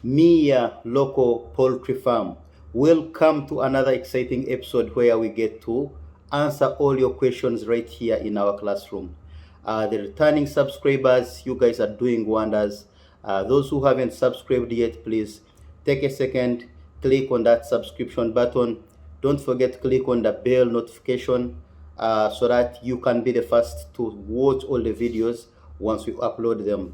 Mia Local Poultry Farm. Welcome to another exciting episode where we get to answer all your questions right here in our classroom. The returning subscribers, you guys are doing wonders. Those who haven't subscribed yet, please take a second, click on that subscription button. Don't forget to click on the bell notification so that you can be the first to watch all the videos once we upload them.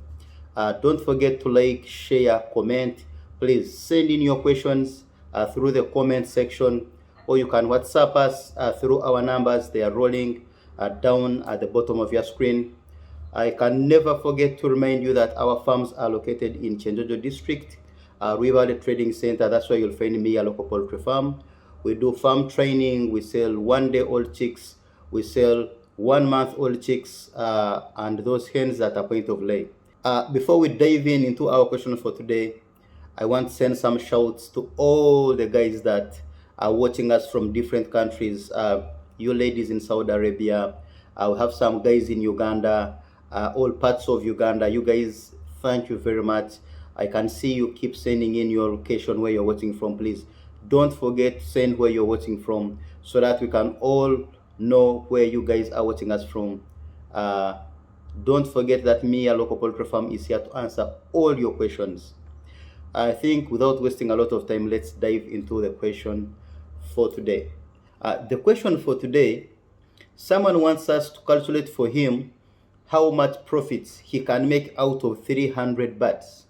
Don't forget to like, share, comment. Please send in your questions through the comment section, or you can WhatsApp us through our numbers. They are rolling down at the bottom of your screen. I can never forget to remind you that our farms are located in Chenjojo District, River Trading Center. That's where you'll find me, a local poultry farm. We do farm training. We sell 1-day-old chicks. We sell 1-month-old chicks and those hens that are point of lay. Before we dive into our question for today, I want to send some shouts to all the guys that are watching us from different countries. You ladies in Saudi Arabia, we have some guys in Uganda, all parts of Uganda. You guys, thank you very much. I can see you keep sending in your location where you're watching from. Please don't forget to send where you're watching from so that we can all know where you guys are watching us from. Don't forget that me, a local poultry farm, is here to answer all your questions. I think without wasting a lot of time, let's dive into the question for today. The question for today, someone wants us to calculate for him how much profits he can make out of 300 birds.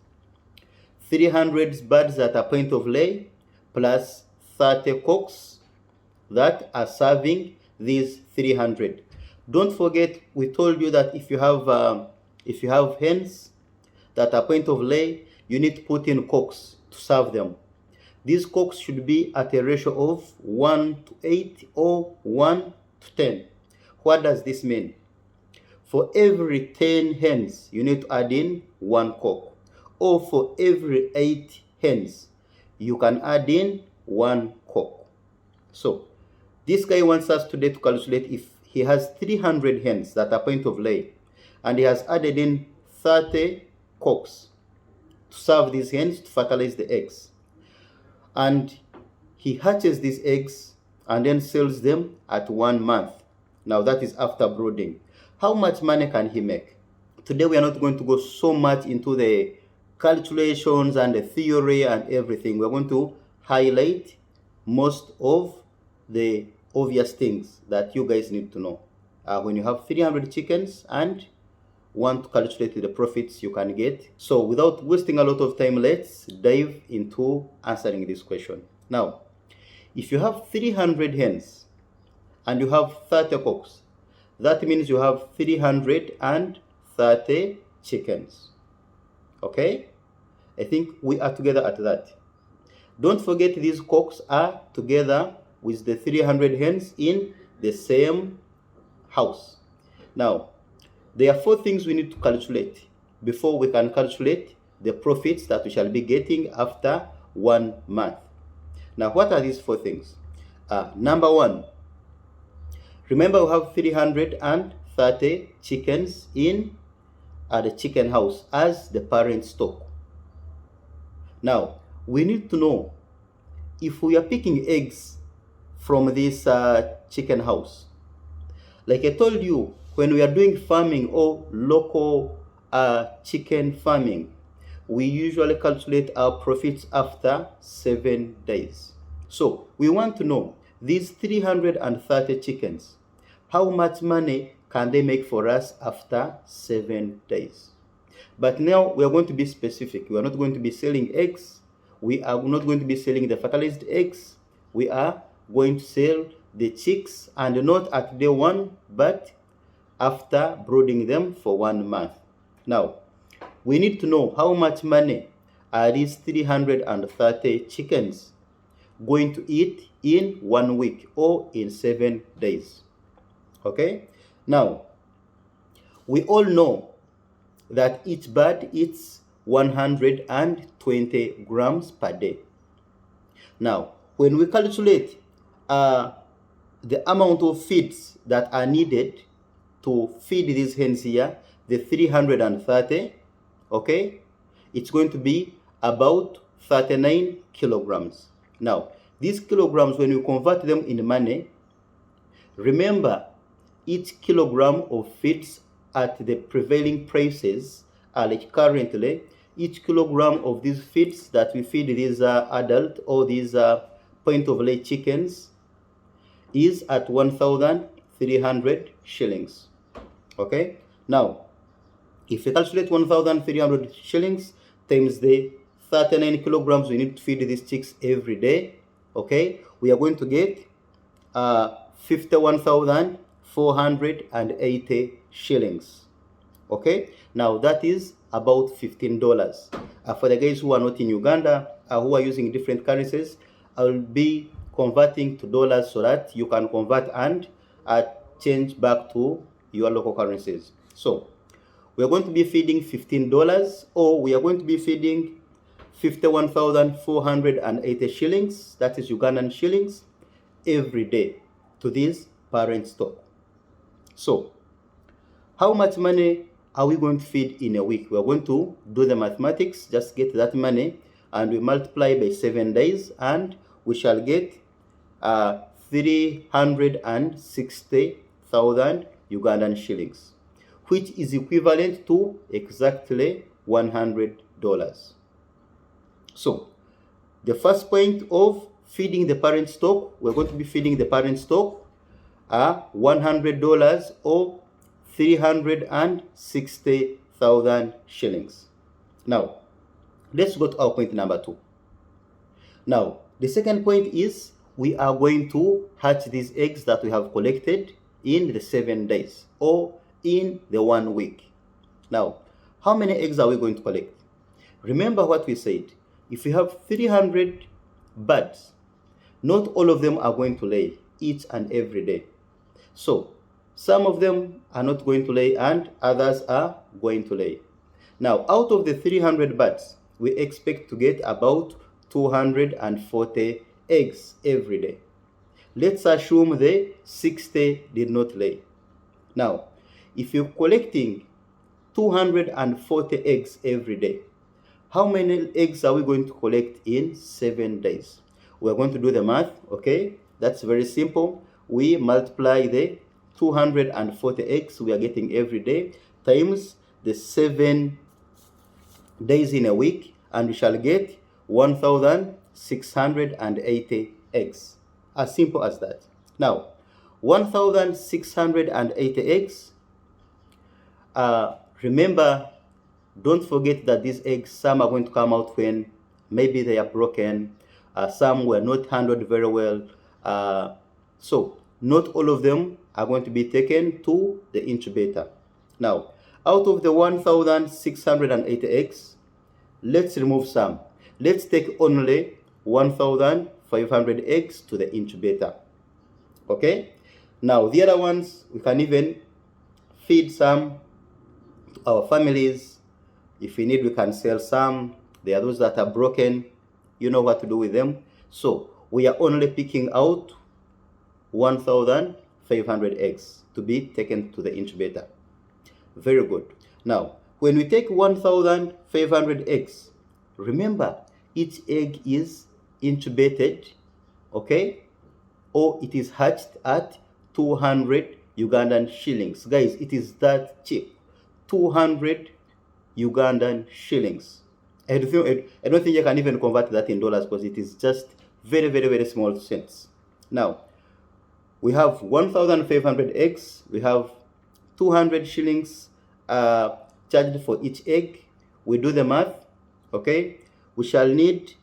300 birds that are point of lay plus 30 cocks that are serving these 300. Don't forget, we told you that if you have hens that are point of lay, you need to put in cocks to serve them. These cocks should be at a ratio of 1:8 or 1:10. What does this mean? For every 10 hens, you need to add in 1 cock. Or for every 8 hens, you can add in 1 cock. So, this guy wants us today to calculate if he has 300 hens that are point of lay, and he has added in 30 cocks to serve these hens to fertilize the eggs. And he hatches these eggs and then sells them at 1 month. Now that is after brooding. How much money can he make? Today we are not going to go so much into the calculations and the theory and everything. We're going to highlight most of the obvious things that you guys need to know. When you have 300 chickens and want to calculate the profits you can get. So without wasting a lot of time, let's dive into answering this question. Now, if you have 300 hens and you have 30 cocks, that means you have 330 chickens. Okay? I think we are together at that. Don't forget, these cocks are together with the 300 hens in the same house. Now, there are 4 things we need to calculate before we can calculate the profits that we shall be getting after 1 month. Now, what are these 4 things? Number 1, remember we have 330 chickens in the chicken house as the parent stock. Now, we need to know if we are picking eggs from this chicken house. Like I told you, when we are doing farming or local chicken farming, we usually calculate our profits after 7 days. So we want to know these 330 chickens, how much money can they make for us after 7 days? But now we are going to be specific. We are not going to be selling eggs. We are not going to be selling the fertilized eggs. We are going to sell the chicks, and not at day 1, but after brooding them for 1 month. Now, we need to know how much money are these 330 chickens going to eat in 1 week or in 7 days. Okay? Now, we all know that each bird eats 120 grams per day. Now, when we calculate the amount of feeds that are needed to feed these hens here, the 330, okay, it's going to be about 39 kilograms. Now, these kilograms, when you convert them in money, remember each kilogram of feeds at the prevailing prices, like currently, each kilogram of these feeds that we feed these adult or these point of lay chickens is at 1,300 shillings. Okay, now if you calculate 1,300 shillings times the 39 kilograms we need to feed these chicks every day, okay, we are going to get 51,480 shillings. Okay, now that is about $15. For the guys who are not in Uganda, who are using different currencies, I will be converting to dollars so that you can convert and change back to your local currencies. So we are going to be feeding $15, or we are going to be feeding 51,480 shillings, that is Ugandan shillings, every day to this parent stock. So how much money are we going to feed in a week? We are going to do the mathematics, just get that money, and we multiply by 7 days, and we shall get 360,000 Ugandan shillings, which is equivalent to exactly $100. So the first point of feeding the parent stock, we're going to be feeding the parent stock $100 or 360,000 shillings. Now let's go to our point number 2. Now the second point is we are going to hatch these eggs that we have collected in the 7 days or in the 1 week. Now, how many eggs are we going to collect? Remember what we said. If you have 300 birds, not all of them are going to lay each and every day. So some of them are not going to lay and others are going to lay. Now, out of the 300 birds, we expect to get about 240 eggs every day. Let's assume the 60 did not lay. Now, if you're collecting 240 eggs every day, how many eggs are we going to collect in 7 days? We're going to do the math, okay? That's very simple. We multiply the 240 eggs we are getting every day times the 7 days in a week, and we shall get 1,680 eggs. As simple as that. Now, 1,680 eggs. Remember, don't forget that these eggs, some are going to come out when maybe they are broken. Some were not handled very well. So not all of them are going to be taken to the incubator. Now, out of the 1,680 eggs, let's remove some. Let's take only 1,500 eggs to the incubator. Okay? Now, the other ones, we can even feed some to our families. If we need, we can sell some. There are those that are broken. You know what to do with them. So we are only picking out 1,500 eggs to be taken to the incubator. Very good. Now, when we take 1,500 eggs, remember, each egg is incubated, okay, or it is hatched at 200 Ugandan shillings. Guys, it is that cheap. 200 Ugandan shillings. I don't think you can even convert that in dollars because it is just very, very, very small cents. Now, we have 1,500 eggs. We have 200 shillings charged for each egg. We do the math, okay? We shall need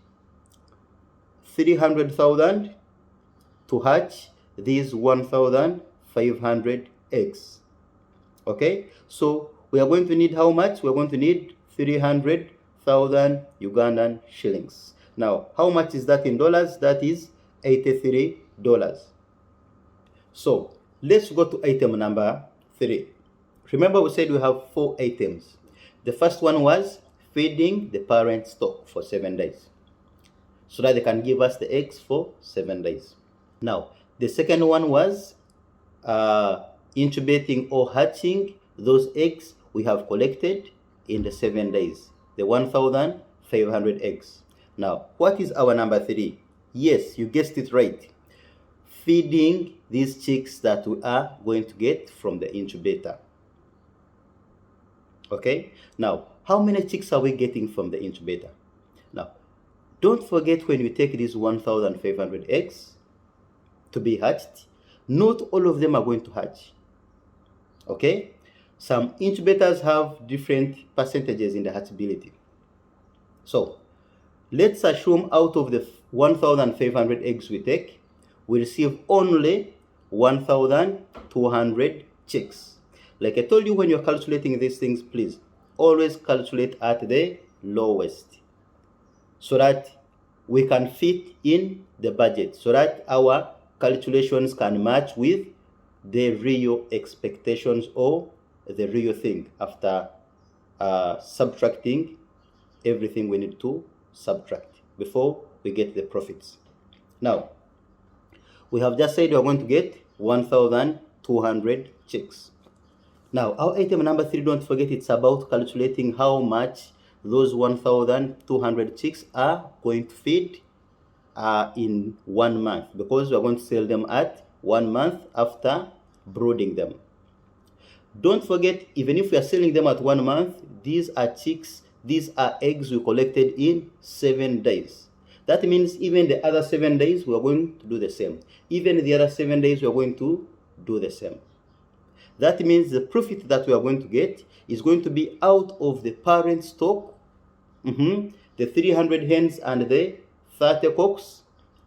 300,000 to hatch these 1,500 eggs. Okay, so we are going to need how much? We are going to need 300,000 Ugandan shillings. Now, how much is that in dollars? That is $83. So let's go to item number 3. Remember, we said we have 4 items. The first one was feeding the parent stock for 7 days so that they can give us the eggs for 7 days. Now, the second one was incubating or hatching those eggs we have collected in the 7 days, the 1,500 eggs. Now, what is our number 3? Yes, you guessed it right. Feeding these chicks that we are going to get from the incubator. Okay, now how many chicks are we getting from the incubator? Now, don't forget, when you take these 1,500 eggs to be hatched, not all of them are going to hatch. Okay, some incubators have different percentages in the hatchability. So let's assume out of the 1,500 eggs we take, we receive only 1,200 chicks. Like I told you, when you're calculating these things, please always calculate at the lowest, so that we can fit in the budget, so that our calculations can match with the real expectations or the real thing after subtracting everything we need to subtract before we get the profits. Now, we have just said we are going to get 1,200 chicks. Now, our item number 3, don't forget, it's about calculating how much those 1,200 chicks are going to feed in 1 month, because we are going to sell them at 1 month after brooding them. Don't forget, even if we are selling them at 1 month, these are chicks, these are eggs we collected in 7 days. That means even the other 7 days we are going to do the same. Even the other 7 days we are going to do the same. That means the profit that we are going to get is going to be out of the parent stock, the 300 hens and the 30 cocks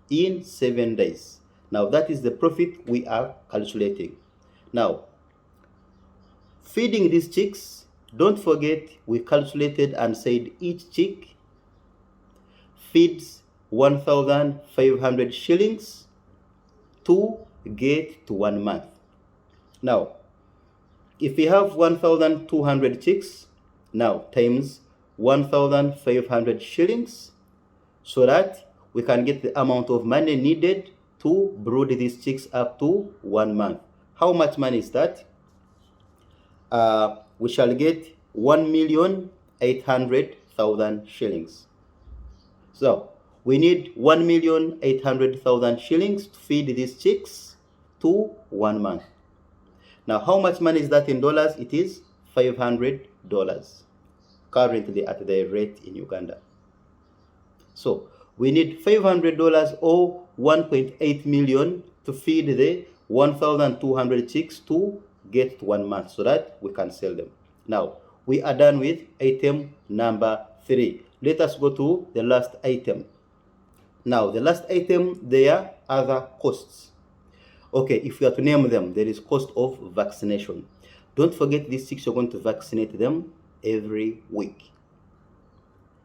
in 7 days. Now that is the profit we are calculating. Now, feeding these chicks, don't forget we calculated and said each chick feeds 1,500 shillings to get to 1 month. Now, if we have 1,200 chicks, now times 1,500 shillings, so that we can get the amount of money needed to brood these chicks up to 1 month. How much money is that? We shall get 1,800,000 shillings. So we need 1,800,000 shillings to feed these chicks to 1 month. Now, how much money is that in dollars? It is $500 currently at the rate in Uganda. So we need $500 or 1.8 million to feed the 1,200 chicks to get to 1 month, so that we can sell them. Now, we are done with item number 3. Let us go to the last item. Now, the last item, there are other costs. Okay, if we are to name them, there is cost of vaccination. Don't forget, these chicks, you're going to vaccinate them every week.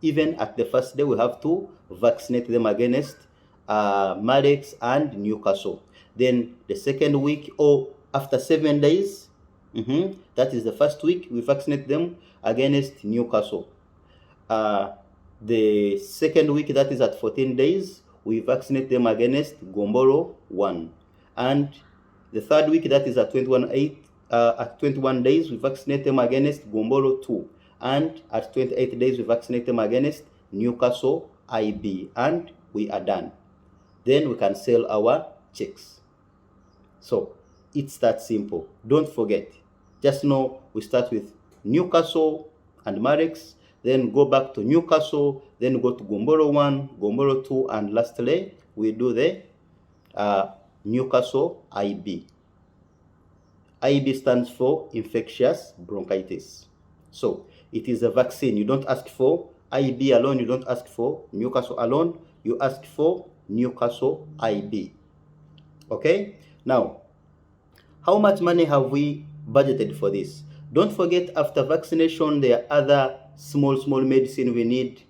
Even at the first day, we have to vaccinate them against Marex and Newcastle. Then the second week, or after 7 days, that is the first week, we vaccinate them against Newcastle. The second week, that is at 14 days, we vaccinate them against Gomboro 1. And the third week, that is at 21 days, we vaccinate them against Gomboro 2. And at 28 days, we vaccinate them against Newcastle IB. And we are done. Then we can sell our chicks. So it's that simple. Don't forget. Just know we start with Newcastle and Marex, then go back to Newcastle, then go to Gomboro 1, Gomboro 2, and lastly, we do the Newcastle IB. IB stands for infectious bronchitis. So it is a vaccine. You don't ask for IB alone, you don't ask for Newcastle alone, you ask for Newcastle IB. Okay? Now, how much money have we budgeted for this? Don't forget, after vaccination, there are other small medicine we need.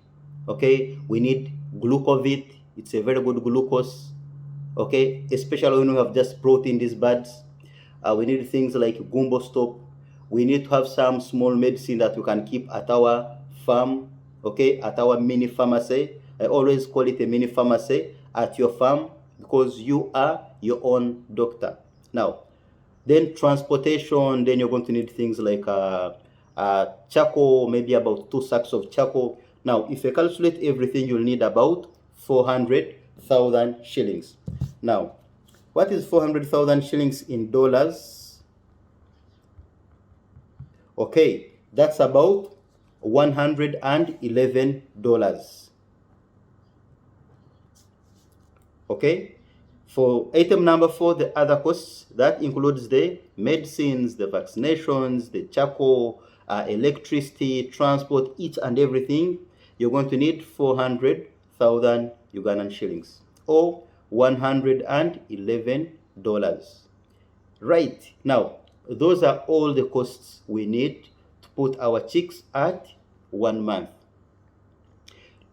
Okay? We need glucovit. It's a very good glucose. Okay? Especially when we have just brought in these birds. We need things like gumbo stop. We need to have some small medicine that we can keep at our farm. Okay? At our mini pharmacy. I always call it a mini pharmacy at your farm, because you are your own doctor. Now, then transportation, then you're going to need things like charcoal, maybe about 2 sacks of charcoal. Now, if you calculate everything, you'll need about 400,000 shillings. Now, what is 400,000 shillings in dollars? Okay, that's about $111. Okay, for item number 4, the other costs, that includes the medicines, the vaccinations, the charcoal, electricity, transport, each and everything. You're going to need 400,000 Ugandan shillings, or $111. Right, now those are all the costs we need to put our chicks at 1 month.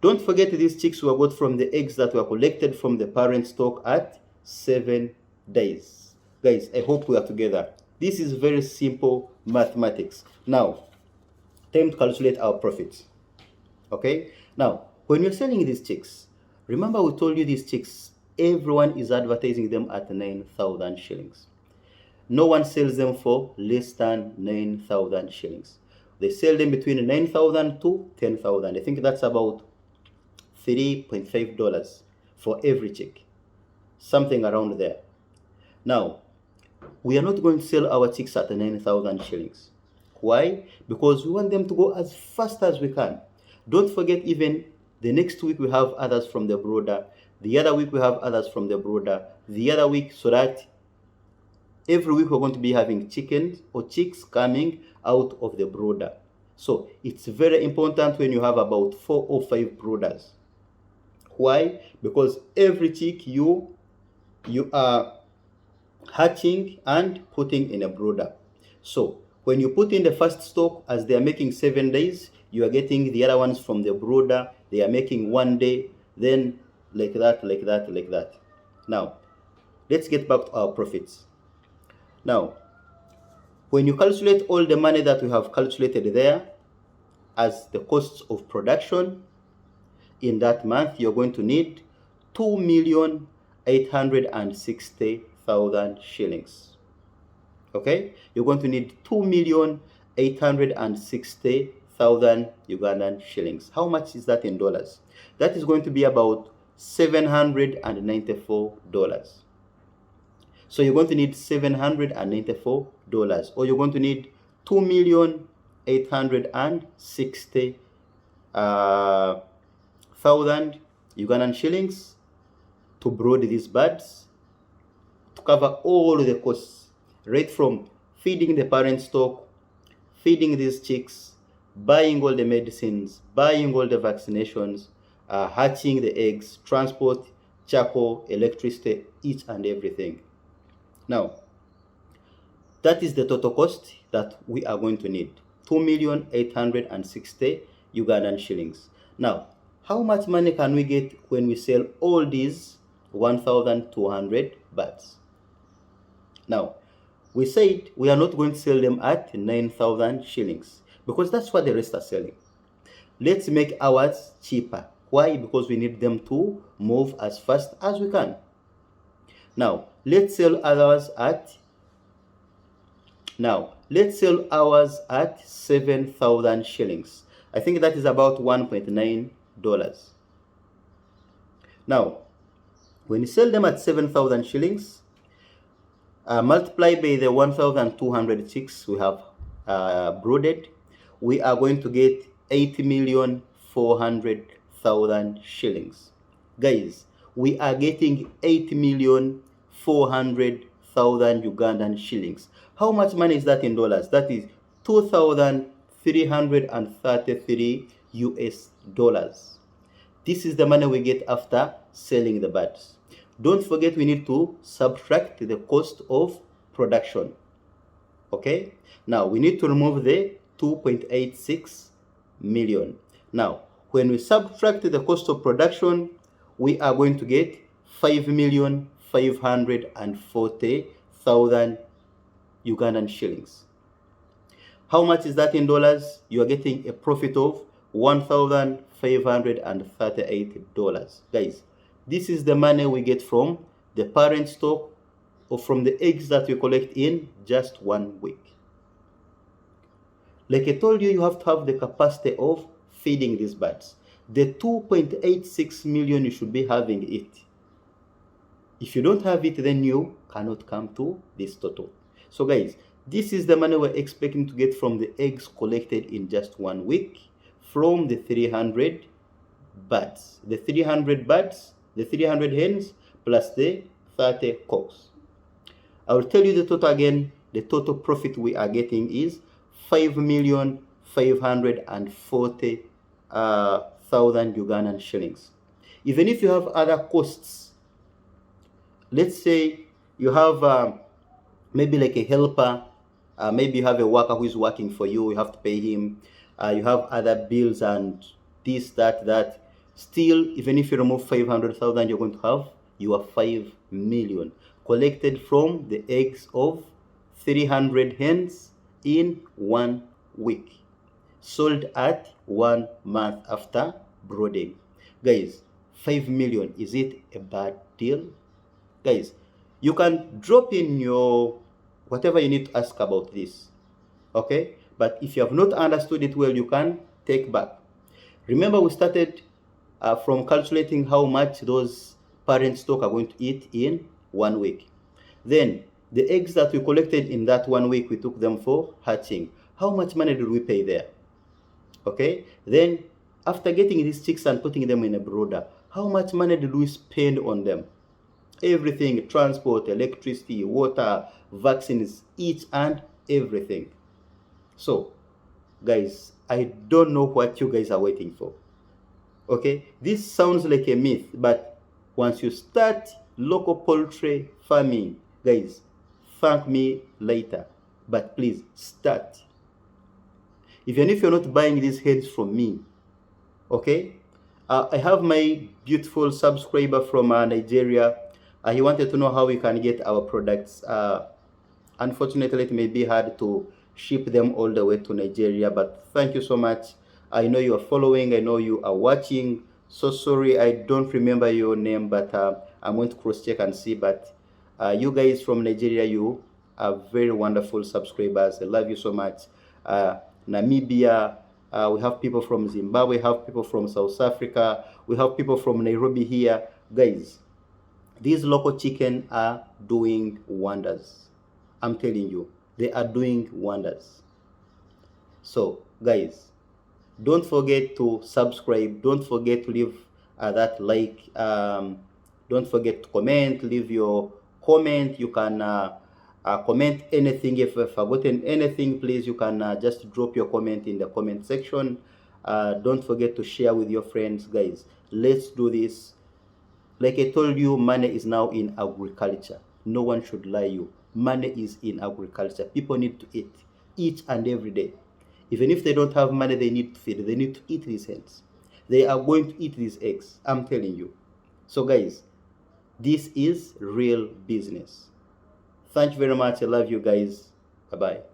Don't forget these chicks were got from the eggs that were collected from the parent stock at 7 days. Guys, I hope we are together. This is very simple mathematics. Now, time to calculate our profits. Okay? Now, when you're selling these chicks, remember we told you these chicks, everyone is advertising them at 9,000 shillings. No one sells them for less than 9,000 shillings. They sell them between 9,000 to 10,000. I think that's about $3.5 for every chick, something around there. Now, we are not going to sell our chicks at 9,000 shillings. Why? Because we want them to go as fast as we can. Don't forget, even the next week we have others from the brooder, the other week we have others from the brooder, the other week, so that every week we're going to be having chickens or chicks coming out of the brooder. So it's very important when you have about 4 or 5 brooders. Why? Because every chick you are hatching and putting in a brooder. So when you put in the first stock, as they are making 7 days, you are getting the other ones from the brooder. They are making 1 day, then like that, like that, like that. Now, let's get back to our profits. Now, when you calculate all the money that we have calculated there as the costs of production in that month, you're going to need 2,860,000 shillings. Okay, you're going to need 2,860,000 Ugandan shillings. How much is that in dollars? That is going to be about $794. So you're going to need $794, or you're going to need 2,860,000 Ugandan shillings to brood these birds, to cover all the costs, right from feeding the parent stock, feeding these chicks, buying all the medicines, buying all the vaccinations, hatching the eggs, transport, charcoal, electricity, each and everything. Now, that is the total cost that we are going to need, 2,860,000 Ugandan shillings. Now, how much money can we get when we sell all these 1,200 birds? Now, we said we are not going to sell them at 9,000 shillings because that's what the rest are selling. Let's make ours cheaper. Why? Because we need them to move as fast as we can. Now, let's sell ours at 7,000 shillings. I think that is about $1.9. Now, when you sell them at 7,000 shillings, multiply by the 1,200 chicks we have brooded, we are going to get 8,400,000 shillings. Guys, we are getting 8,400,000 Ugandan shillings. How much money is that in dollars? That is 2,333 US dollars. This is the money we get after selling the birds. Don't forget, we need to subtract the cost of production. Okay? Now, we need to remove the 2.86 million. Now, when we subtract the cost of production, we are going to get 5,540,000 Ugandan shillings. How much is that in dollars? You are getting a profit of $1,538. Guys, this is the money we get from the parent stock or from the eggs that we collect in just 1 week. Like I told you, you have to have the capacity of feeding these birds. The 2.86 million, you should be having it. If you don't have it, then you cannot come to this total. So guys, this is the money we're expecting to get from the eggs collected in just 1 week from the 300 birds. The 300 birds, the 300 hens, plus the 30 cocks. I will tell you the total again. The total profit we are getting is 5,540,000 Ugandan shillings. Even if you have other costs, let's say you have maybe like a helper, maybe you have a worker who is working for you, you have to pay him, you have other bills and this, that. Still, even if you remove 500,000, you're going to have your 5 million collected from the eggs of 300 hens in 1 week, sold at 1 month after brooding. Guys, 5 million, is it a bad deal? Guys, you can drop in your whatever you need to ask about this, okay? But if you have not understood it well, you can take back. Remember, we started from calculating how much those parent stock are going to eat in 1 week. Then the eggs that we collected in that 1 week, we took them for hatching. How much money did we pay there? Okay, then after getting these chicks and putting them in a brooder, how much money did we spend on them? Everything: transport, electricity, water, vaccines, each and everything. So guys, I don't know what you guys are waiting for. Okay, this sounds like a myth, but once you start local poultry farming, guys, thank me later, but please start. Even if you're not buying these heads from me, okay? I have my beautiful subscriber from Nigeria. He wanted to know how we can get our products. Unfortunately, it may be hard to ship them all the way to Nigeria, but thank you so much. I know you are following, I know you are watching. So sorry, I don't remember your name, but I'm going to cross check and see. But you guys from Nigeria, you are very wonderful subscribers. I love you so much. Namibia, we have people from Zimbabwe, we have people from South Africa, we have people from Nairobi here. Guys, these local chicken are doing wonders. I'm telling you, they are doing wonders. So guys, don't forget to subscribe, don't forget to leave that like, don't forget to comment, leave your comment. You can comment anything. If I've forgotten anything, please, you can just drop your comment in the comment section. Don't forget to share with your friends. Guys, let's do this. Like I told you, money is now in agriculture. No one should lie you. Money is in agriculture. People need to eat each and every day. Even if they don't have money, they need to feed. They need to eat these hens. They are going to eat these eggs. I'm telling you. So guys, this is real business. Thank you very much. I love you guys. Bye-bye.